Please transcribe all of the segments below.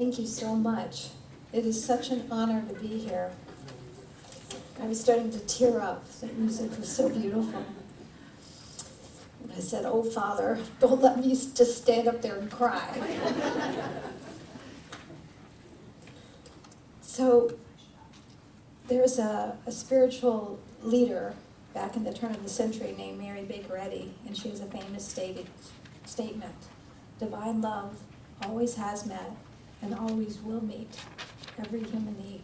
Thank you so much. It is such an honor to be here. I was starting to tear up. The music was so beautiful. And I said, "Oh, Father, don't let me just stand up there and cry." So there's a spiritual leader back in the turn of the century named Mary Baker Eddy, and she has a famous statement: divine love always has met and always will meet every human need.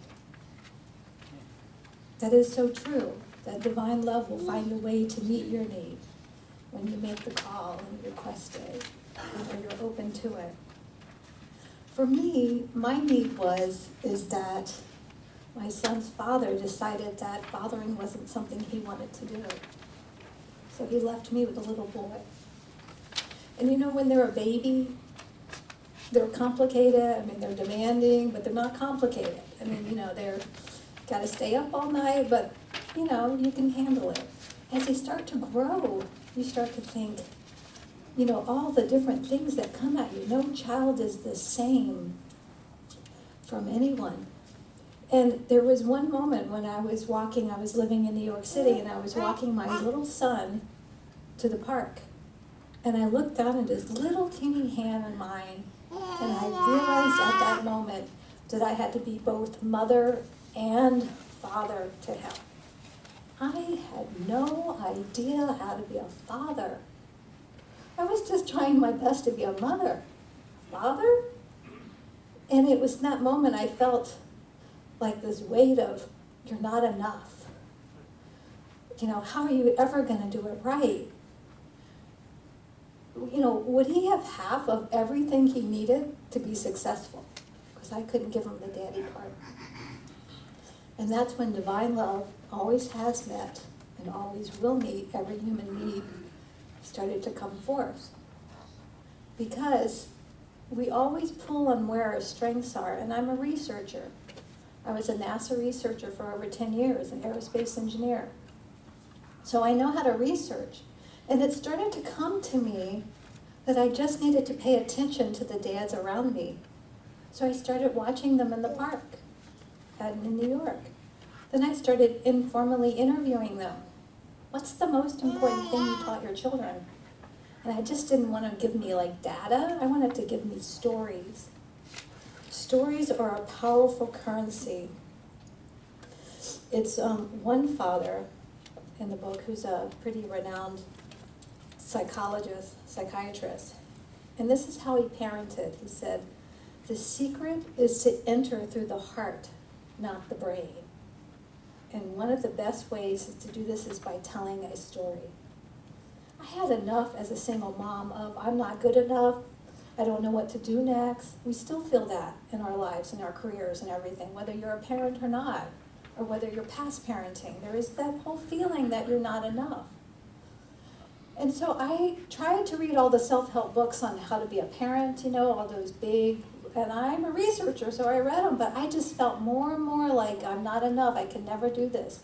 That is so true, that divine love will find a way to meet your need when you make the call and request it, or you're open to it. For me, my need is that my son's father decided that fathering wasn't something he wanted to do. So he left me with a little boy. And you know, when they're a baby, they're complicated. I mean, they're demanding, but they're not complicated. I mean, you know, they're got to stay up all night, but, you know, you can handle it. As they start to grow, you start to think, you know, all the different things that come at you. No child is the same from anyone. And there was one moment when I was living in New York City, and I was walking my little son to the park. And I looked down at his little teeny hand in mine, and I realized at that moment that I had to be both mother and father to him. I had no idea how to be a father. I was just trying my best to be a mother. Father? And it was in that moment I felt like this weight of, you're not enough. You know, how are you ever going to do it right? You know, would he have half of everything he needed to be successful? Because I couldn't give him the daddy part. And that's when divine love always has met and always will meet every human need started to come forth. Because we always pull on where our strengths are, and I'm a researcher. I was a NASA researcher for over 10 years, an aerospace engineer. So I know how to research. And it started to come to me that I just needed to pay attention to the dads around me. So I started watching them in the park in New York. Then I started informally interviewing them. What's the most important thing you taught your children? And I just didn't want to give me like data. I wanted to give me stories. Stories are a powerful currency. It's one father in the book who's a pretty renowned psychiatrist. And this is how he parented. He said, the secret is to enter through the heart, not the brain. And one of the best ways to do this is by telling a story. I had enough as a single mom of, I'm not good enough, I don't know what to do next. We still feel that in our lives, in our careers and everything, whether you're a parent or not, or whether you're past parenting. There is that whole feeling that you're not enough. And so I tried to read all the self-help books on how to be a parent, you know, all those big, and I'm a researcher, so I read them, but I just felt more and more like I'm not enough, I can never do this.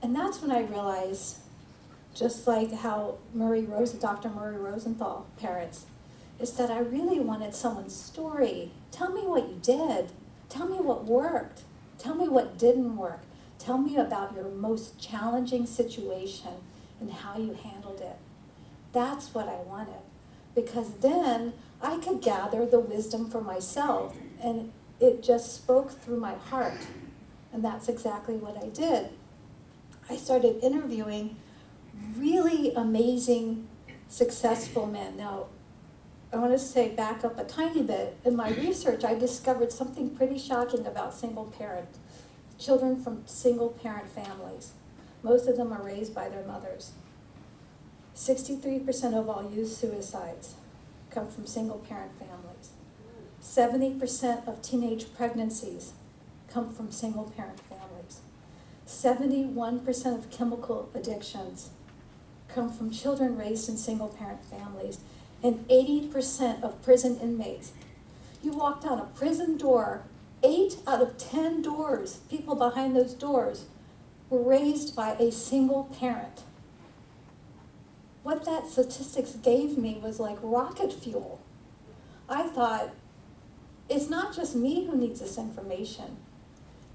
And that's when I realized, just like how Dr. Murray Rosenthal parents, is that I really wanted someone's story. Tell me what you did. Tell me what worked. Tell me what didn't work. Tell me about your most challenging situation and how you handled it. That's what I wanted. Because then I could gather the wisdom for myself, and it just spoke through my heart. And that's exactly what I did. I started interviewing really amazing, successful men. Now, I want to say back up a tiny bit. In my research, I discovered something pretty shocking about children from single parent families. Most of them are raised by their mothers. 63% of all youth suicides come from single parent families. 70% of teenage pregnancies come from single parent families. 71% of chemical addictions come from children raised in single parent families. And 80% of prison inmates. You walk down a prison door, 8 out of 10 doors, people behind those doors, were raised by a single parent. What that statistics gave me was like rocket fuel. I thought, it's not just me who needs this information.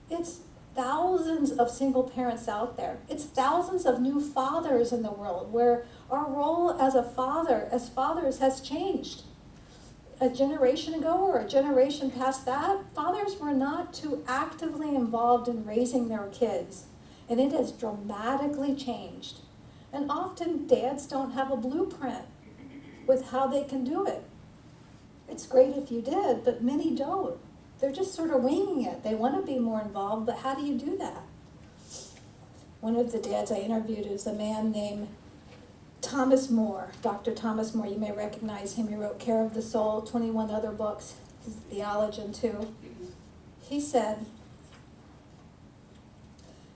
It's thousands of single parents out there. It's thousands of new fathers in the world where our role as a father, as fathers, has changed. A generation ago or a generation past that, fathers were not too actively involved in raising their kids. And it has dramatically changed. And often dads don't have a blueprint with how they can do it. It's great if you did, but many don't. They're just sort of winging it. They want to be more involved, but how do you do that? One of the dads I interviewed is a man named Thomas More, Dr. Thomas More. You may recognize him. He wrote Care of the Soul, 21 other books. He's a theologian too. He said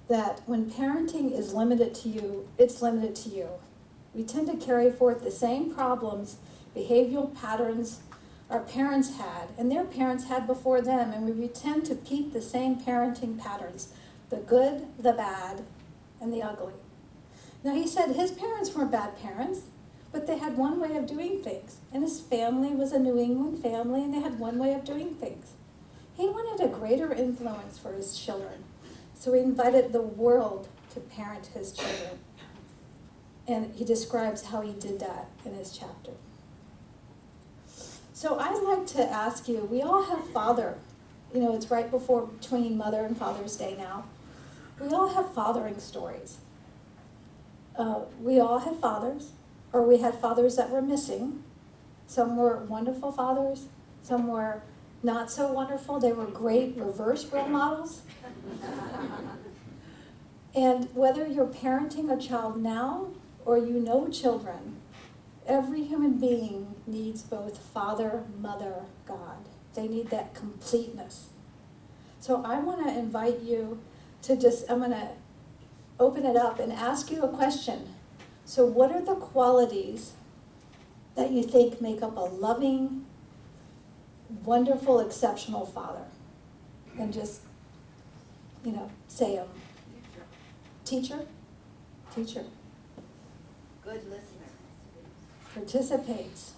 that when parenting is limited to you, it's limited to you. We tend to carry forth the same problems, behavioral patterns our parents had, and their parents had before them, and we tend to repeat the same parenting patterns, the good, the bad, and the ugly. Now, he said his parents weren't bad parents, but they had one way of doing things, and his family was a New England family, and they had one way of doing things. He wanted a greater influence for his children, so he invited the world to parent his children, and he describes how he did that in his chapter. So I'd like to ask you, we all have father. You know, it's right between Mother and Father's Day now. We all have fathering stories. We all had fathers, or we had fathers that were missing. Some were wonderful fathers, some were not so wonderful. They were great reverse role models. And whether you're parenting a child now or you know children, every human being needs both Father, Mother, God. They need that completeness. So I want to invite you to I'm going to open it up and ask you a question. So what are the qualities that you think make up a loving, wonderful, exceptional father? And just, say them. Teacher? Teacher. Good listener. Participates.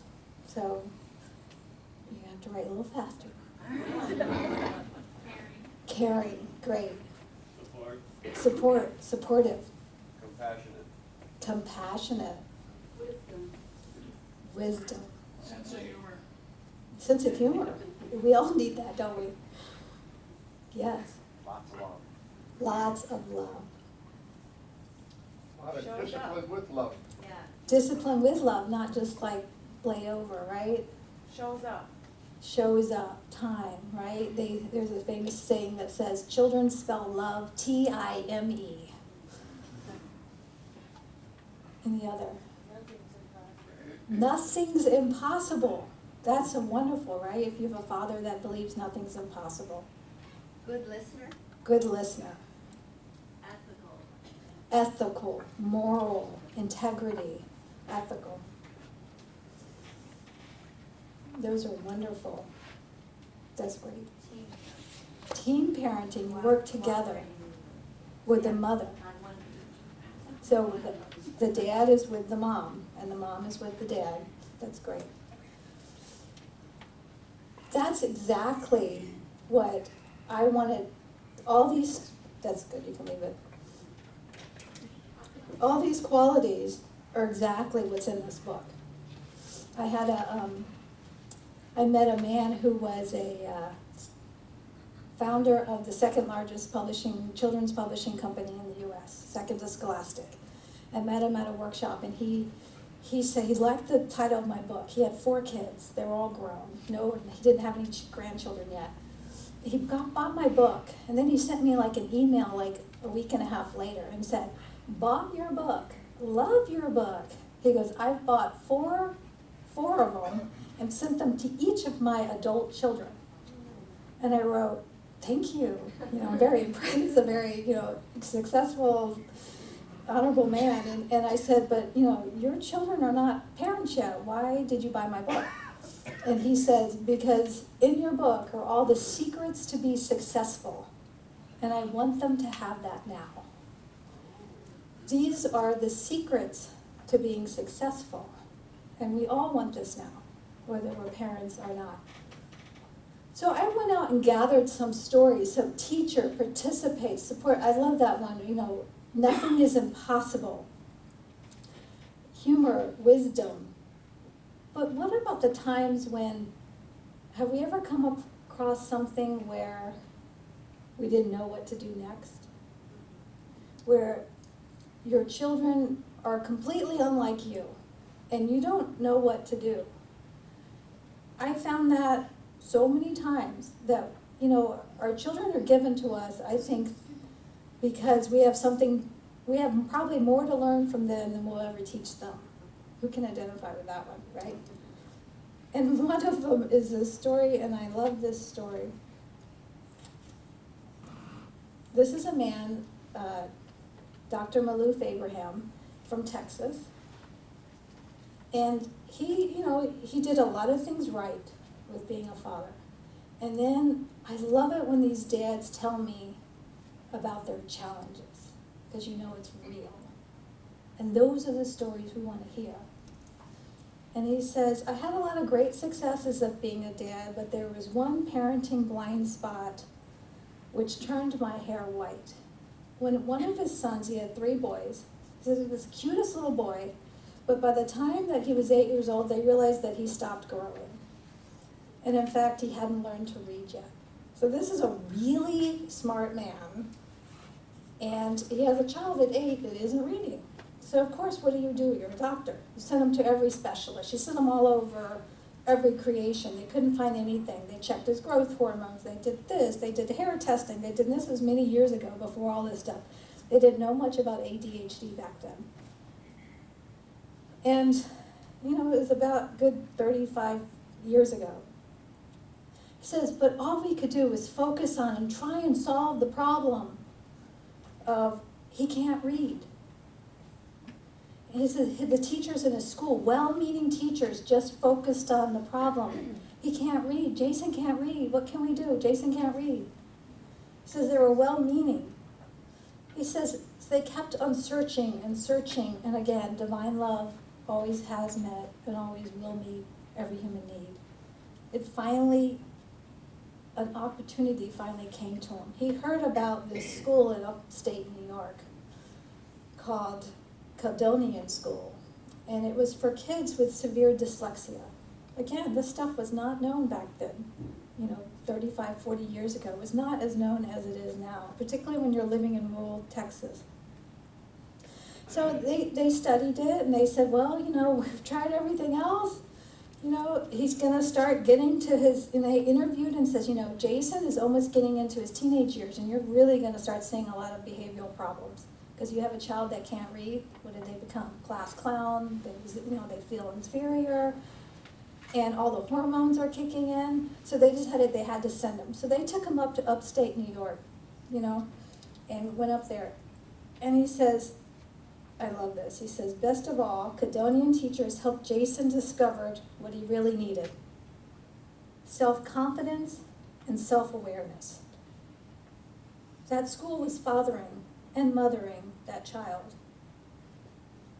So you have to write a little faster. Caring, great. Support, supportive. Compassionate. Wisdom. Sense of humor. We all need that, don't we? Yes. Lots of love. Lots of love. A lot of discipline with love. Yeah. Discipline with love, not just like play over, right? Shows up. Shows up, time, right? There's a famous saying that says, children spell love T-I-M-E. And the other? Nothing's impossible. That's a wonderful, right? If you have a father that believes nothing's impossible. Good listener. Good listener. Ethical. Ethical, moral, integrity, ethical. Those are wonderful. That's great. Team parenting, you work together with the mother. So the dad is with the mom, and the mom is with the dad. That's great. That's exactly what I wanted. That's good, you can leave it. All these qualities are exactly what's in this book. I met a man who was a founder of the second largest children's publishing company in the U.S., second to Scholastic. I met him at a workshop, and he said he liked the title of my book. He had 4 kids. They were all grown. He didn't have any grandchildren yet. He bought my book, and then he sent me like an email like a week and a half later and said, bought your book, love your book. He goes, I've bought four of them and sent them to each of my adult children. And I wrote, thank you. I'm very impressed. He's a very, successful, honorable man. And I said, but, your children are not parents yet. Why did you buy my book? And he says, because in your book are all the secrets to be successful. And I want them to have that now. These are the secrets to being successful. And we all want this now, whether we're parents or not. So I went out and gathered some stories, so teacher, participate, support. I love that one, nothing is impossible. Humor, wisdom. But what about the times when, have we ever come across something where we didn't know what to do next? Where your children are completely unlike you and you don't know what to do. I found that so many times that, our children are given to us, I think, because we have probably more to learn from them than we'll ever teach them. Who can identify with that one, right? And one of them is a story, and I love this story. This is a man, Dr. Malouf Abraham from Texas. And he did a lot of things right with being a father. And then I love it when these dads tell me about their challenges, because it's real. And those are the stories we want to hear. And he says, I had a lot of great successes of being a dad, but there was one parenting blind spot which turned my hair white. When one of his sons, he had 3 boys, he says he was the cutest little boy, but by the time that he was 8 years old, they realized that he stopped growing. And in fact, he hadn't learned to read yet. So this is a really smart man, and he has a child at 8 that isn't reading. So of course, what do? You're a doctor. You send him to every specialist. You send him all over every creation. They couldn't find anything. They checked his growth hormones. They did this. They did hair testing. They did this. Was many years ago, before all this stuff. They didn't know much about ADHD back then. And, it was about good 35 years ago. He says, but all we could do was focus on and try and solve the problem of he can't read. He said the teachers in his school, well-meaning teachers, just focused on the problem. He can't read. Jason can't read. What can we do? Jason can't read. He says they were well-meaning. He says they kept on searching, and again, divine love always has met and always will meet every human need. An opportunity finally came to him. He heard about this school in upstate New York called Caledonian School, and it was for kids with severe dyslexia. Again, this stuff was not known back then, 35, 40 years ago. It was not as known as it is now, particularly when you're living in rural Texas. So they studied it, and they said, well, we've tried everything else. He's going to start getting to and they interviewed and says, Jason is almost getting into his teenage years, and you're really going to start seeing a lot of behavioral problems. Because you have a child that can't read, what do they become? Class clown, they feel inferior, and all the hormones are kicking in. So they had to send him. So they took him up to upstate New York, and went up there. And he says, I love this, he says, best of all, Caledonian teachers helped Jason discover what he really needed. Self-confidence and self-awareness. That school was fathering and mothering that child.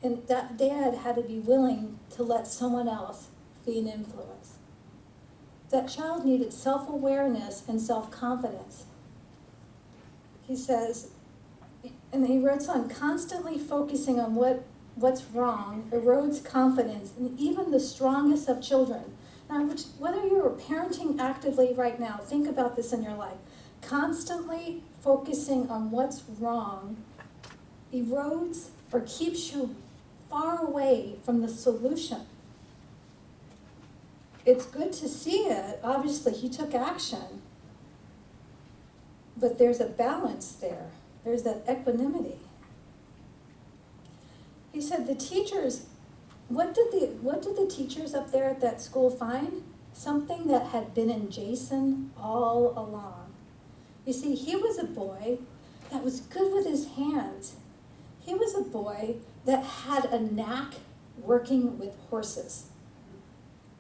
And that dad had to be willing to let someone else be an influence. That child needed self-awareness and self-confidence. He says, and he wrote on, constantly focusing on what's wrong erodes confidence in even the strongest of children. Now, whether you're parenting actively right now, think about this in your life. Constantly focusing on what's wrong erodes or keeps you far away from the solution. It's good to see it. Obviously, he took action. But there's a balance there. There's that equanimity. He said the teachers, what did the teachers up there at that school find? Something that had been in Jason all along. You see, he was a boy that was good with his hands. He was a boy that had a knack working with horses.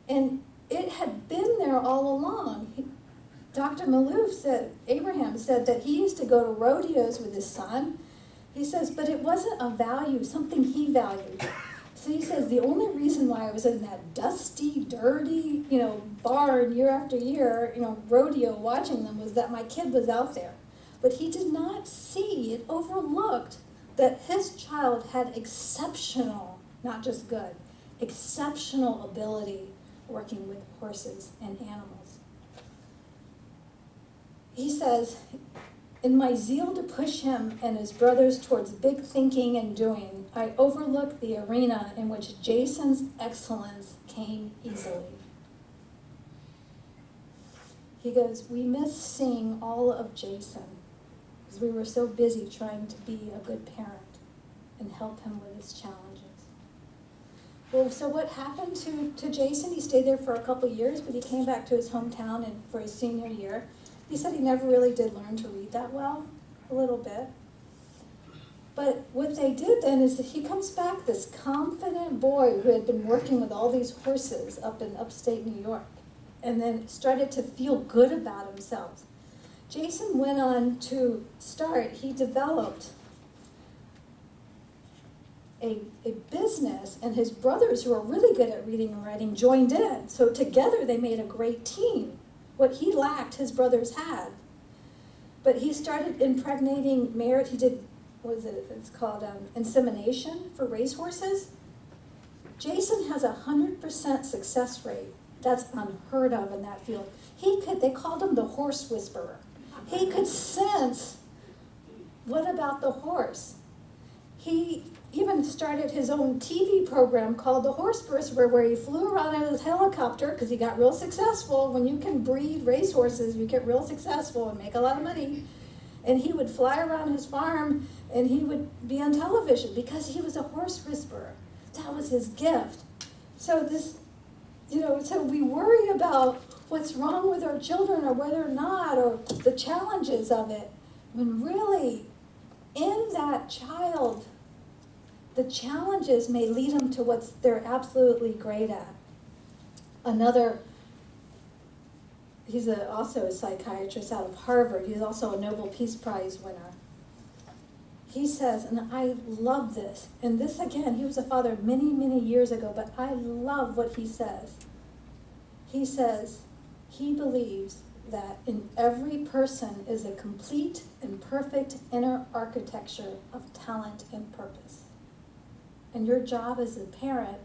And it had been there all along. Dr. Malouf said, Abraham said that he used to go to rodeos with his son. He says, but it wasn't a value, something he valued. So he says, the only reason why I was in that dusty, dirty, barn year after year, rodeo watching them, was that my kid was out there. But he did not see, it overlooked that his child had exceptional, not just good, exceptional ability working with horses and animals. He says, in my zeal to push him and his brothers towards big thinking and doing, I overlooked the arena in which Jason's excellence came easily. He goes, we miss seeing all of Jason because we were so busy trying to be a good parent and help him with his challenges. Well, so what happened to Jason? He stayed there for a couple years, but he came back to his hometown and for his senior year. He said he never really did learn to read that well, a little bit. But what they did then is that he comes back, this confident boy who had been working with all these horses up in upstate New York, and then started to feel good about himself. Jason went on to he developed a business, and his brothers, who are really good at reading and writing, joined in. So together they made a great team. What he lacked, his brothers had. But he started impregnating mares. He did, it's called insemination for racehorses. Jason has 100% success rate. That's unheard of in that field. They called him the horse whisperer. He could sense, what about the horse? He even started his own TV program called The Horse Whisperer, where he flew around in his helicopter because he got real successful. When you can breed racehorses, you get real successful and make a lot of money. And he would fly around his farm and he would be on television because he was a horse whisperer. That was his gift. So so we worry about what's wrong with our children or whether or not, or the challenges of it, when really in that child, the challenges may lead them to what they're absolutely great at. He's also a psychiatrist out of Harvard. He's also a Nobel Peace Prize winner. He says, and I love this, and this again, he was a father many, many years ago, but I love what he says. He says he believes that in every person is a complete and perfect inner architecture of talent and purpose. And your job as a parent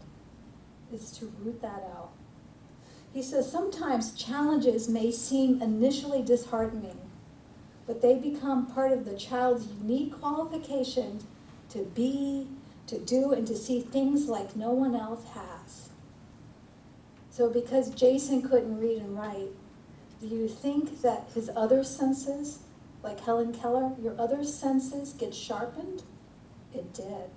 is to root that out. He says sometimes challenges may seem initially disheartening, but they become part of the child's unique qualifications to be, to do, and to see things like no one else has. So because Jason couldn't read and write, do you think that his other senses, like Helen Keller, your other senses get sharpened? It did.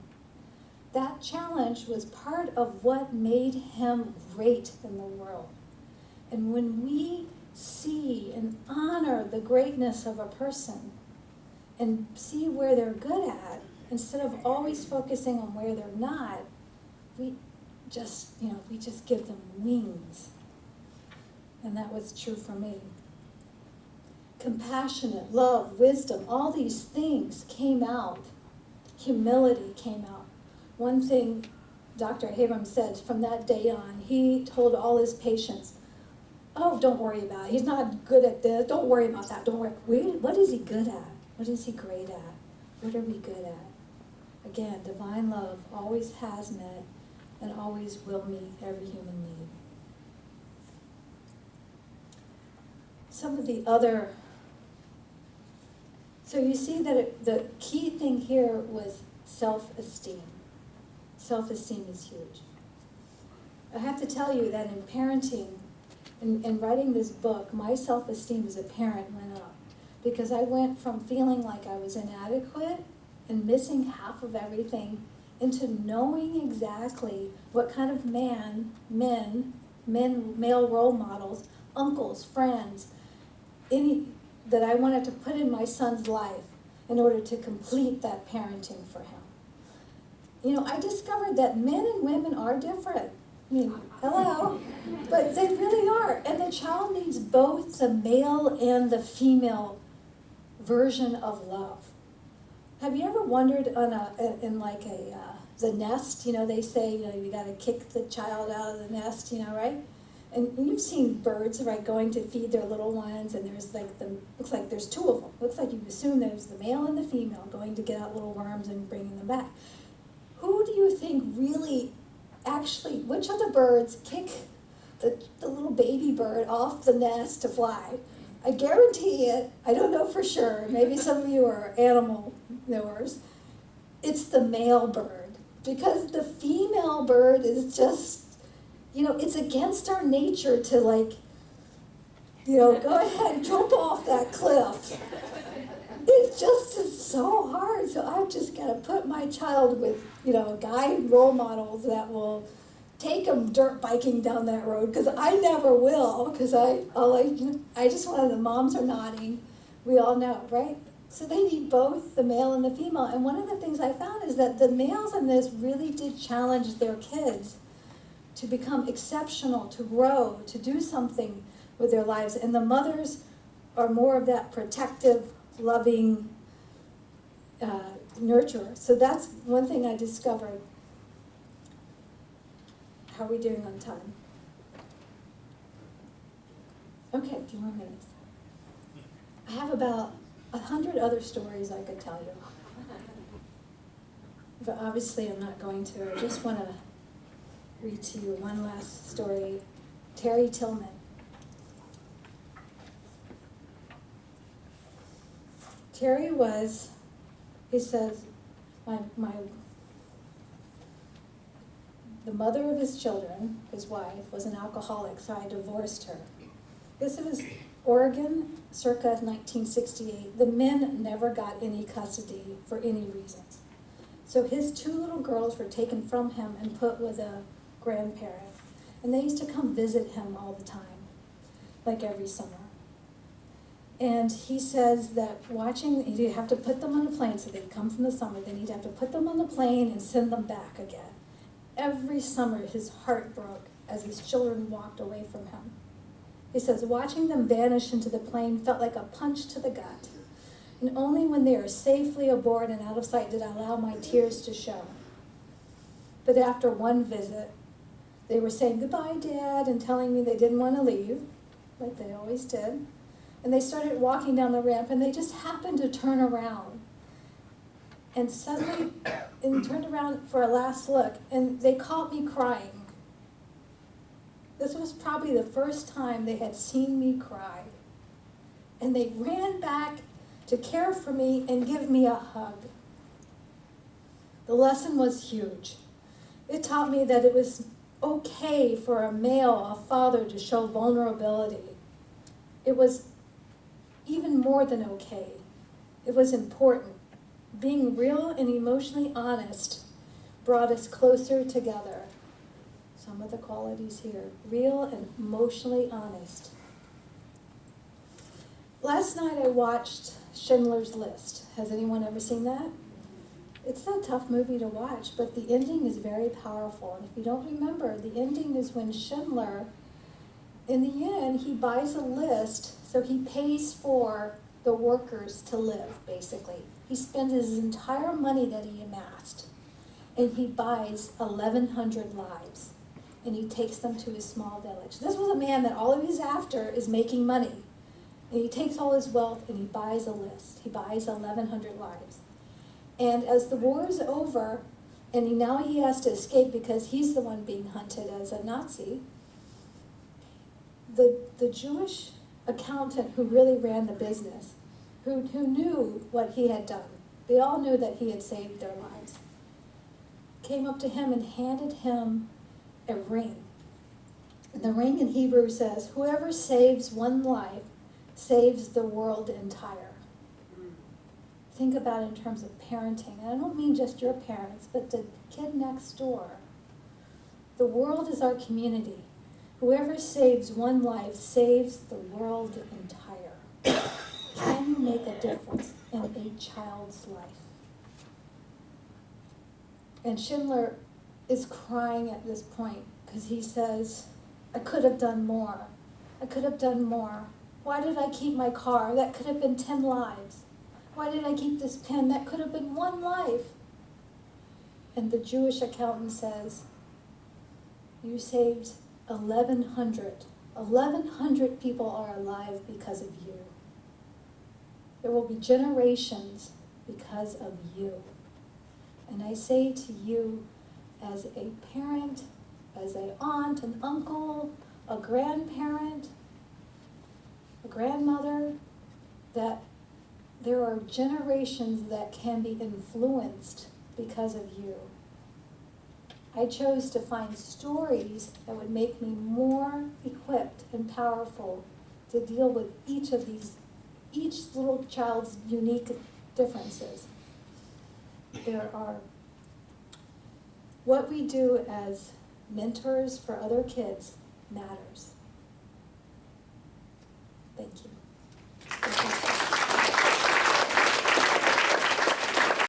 That challenge was part of what made him great in the world. And when we see and honor the greatness of a person and see where they're good at, instead of always focusing on where they're not, we just give them wings. And that was true for me. Compassionate, love, wisdom, all these things came out. Humility came out. One thing Dr. Abrams said from that day on, he told all his patients, oh, don't worry about it. He's not good at this. Don't worry about that. Don't worry. What is he good at? What is he great at? What are we good at? Again, divine love always has met and always will meet every human need. Some of the other, so you see that the key thing here was self-esteem. Self-esteem is huge. I have to tell you that in parenting, in writing this book, my self-esteem as a parent went up because I went from feeling like I was inadequate and missing half of everything into knowing exactly what kind of male role models, uncles, friends, that I wanted to put in my son's life in order to complete that parenting for him. I discovered that men and women are different. I mean, hello, but they really are. And the child needs both the male and the female version of love. Have you ever wondered the nest, they say, you got to kick the child out of the nest, right? And you've seen birds, right, going to feed their little ones, and there's like looks like there's two of them. Looks like you assume there's the male and the female going to get out little worms and bringing them back. Who do you think really, actually, which of the birds kick the little baby bird off the nest to fly? I guarantee it, I don't know for sure, maybe some of you are animal knowers, it's the male bird. Because the female bird is just, it's against our nature to go ahead, jump off that cliff. It just is so hard. So I've just got to put my child with, guide role models that will take them dirt biking down that road, because I never will, because I just want the moms are nodding. We all know, right? So they need both the male and the female. And one of the things I found is that the males in this really did challenge their kids to become exceptional, to grow, to do something with their lives. And the mothers are more of that protective, loving nurturer. So that's one thing I discovered. How are we doing on time? Okay, a few more minutes. I have about 100 other stories I could tell you. But obviously I'm not going to. I just want to read to you one last story. Terry Tillman. Terry was, he says, the mother of his children, his wife, was an alcoholic, so I divorced her. This was Oregon, circa 1968. The men never got any custody for any reasons. So his two little girls were taken from him and put with a grandparent. And they used to come visit him all the time, like every summer. And he says that he'd have to put them on a plane, so they'd come from the summer, then he'd have to put them on the plane and send them back again. Every summer his heart broke as his children walked away from him. He says, watching them vanish into the plane felt like a punch to the gut. And only when they were safely aboard and out of sight did I allow my tears to show. But after one visit, they were saying, goodbye, Dad, and telling me they didn't want to leave, like they always did. And they started walking down the ramp, and they just happened to turn around. And suddenly, and turned around for a last look, and they caught me crying. This was probably the first time they had seen me cry. And they ran back to care for me and give me a hug. The lesson was huge. It taught me that it was okay for a male, a father, to show vulnerability. It was even more than okay. It was important. Being real and emotionally honest brought us closer together. Some of the qualities here. Real and emotionally honest. Last night I watched Schindler's List. Has anyone ever seen that? It's a tough movie to watch, but the ending is very powerful. And if you don't remember, the ending is when Schindler, in the end, he buys a list, so he pays for the workers to live, basically. He spends his entire money that he amassed, and he buys 1,100 lives, and he takes them to his small village. This was a man that all he is after is making money, and he takes all his wealth and he buys a list. He buys 1,100 lives. And as the war is over, and now he has to escape because he's the one being hunted as a Nazi, the Jewish accountant who really ran the business, who knew what he had done, they all knew that he had saved their lives, came up to him and handed him a ring. And the ring in Hebrew says, whoever saves one life saves the world entire. Think about it in terms of parenting. And I don't mean just your parents, but the kid next door. The world is our community. Whoever saves one life saves the world entire. Can you make a difference in a child's life? And Schindler is crying at this point because he says, I could have done more. I could have done more. Why did I keep my car? That could have been 10 lives. Why did I keep this pen? That could have been one life. And the Jewish accountant says, you saved 1,100. 1,100 people are alive because of you. There will be generations because of you. And I say to you, as a parent, as an aunt, an uncle, a grandparent, a grandmother, that there are generations that can be influenced because of you. I chose to find stories that would make me more equipped and powerful to deal with each little child's unique differences. There are, what we do as mentors for other kids matters. Thank you.